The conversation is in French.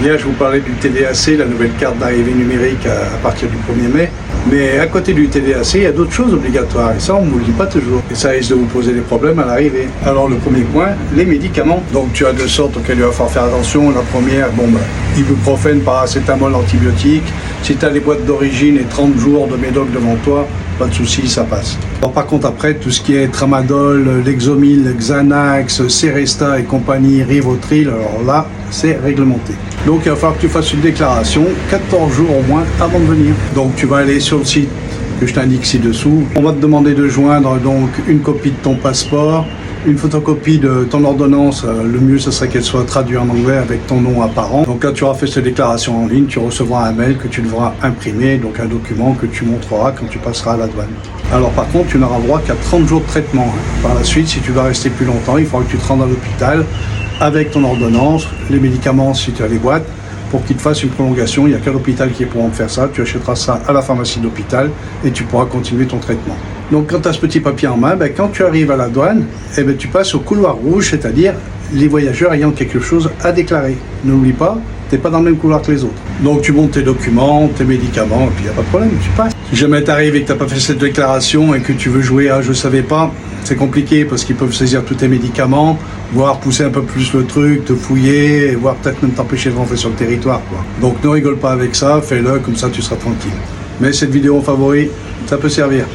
Hier, je vous parlais du TDAC, la nouvelle carte d'arrivée numérique à partir du 1er mai. Mais à côté du TDAC, il y a d'autres choses obligatoires. Et ça, on ne vous le dit pas toujours. Et ça risque de vous poser des problèmes à l'arrivée. Alors, le premier point, les médicaments. Donc, tu as deux sortes auxquelles il va falloir faire attention. La première, ibuprofène, paracétamol, antibiotiques. Si tu as les boîtes d'origine et 30 jours de médoc devant toi, pas de souci, ça passe. Alors, par contre, après, tout ce qui est tramadol, Lexomil, Xanax, Seresta et compagnie, Rivotril, alors là, c'est réglementé. Donc, il va falloir que tu fasses une déclaration 14 jours au moins avant de venir. Donc, tu vas aller sur le site que je t'indique ci-dessous. On va te demander de joindre donc une copie de ton passeport, une photocopie de ton ordonnance. Le mieux, ce serait qu'elle soit traduite en anglais avec ton nom apparent. Donc là, tu auras fait cette déclaration en ligne, tu recevras un mail que tu devras imprimer, donc un document que tu montreras quand tu passeras à la douane. Alors par contre, tu n'auras droit qu'à 30 jours de traitement. Par la suite, si tu vas rester plus longtemps, il faudra que tu te rendes à l'hôpital avec ton ordonnance, les médicaments si tu as les boîtes, pour qu'ils te fassent une prolongation. Il n'y a qu'à l'hôpital qui pourra faire ça. Tu achèteras ça à la pharmacie d'hôpital et tu pourras continuer ton traitement. Donc quand tu as ce petit papier en main, quand tu arrives à la douane, tu passes au couloir rouge, c'est-à-dire les voyageurs ayant quelque chose à déclarer. N'oublie pas, tu n'es pas dans le même couloir que les autres. Donc tu montes tes documents, tes médicaments, et puis il n'y a pas de problème, tu passes. Si jamais tu arrives et que tu n'as pas fait cette déclaration et que tu veux jouer à « je savais pas », c'est compliqué parce qu'ils peuvent saisir tous tes médicaments, voire pousser un peu plus le truc, te fouiller, voire peut-être même t'empêcher de rentrer sur le territoire, quoi. Donc ne rigole pas avec ça, fais-le, comme ça tu seras tranquille. Mais cette vidéo en favori, ça peut servir.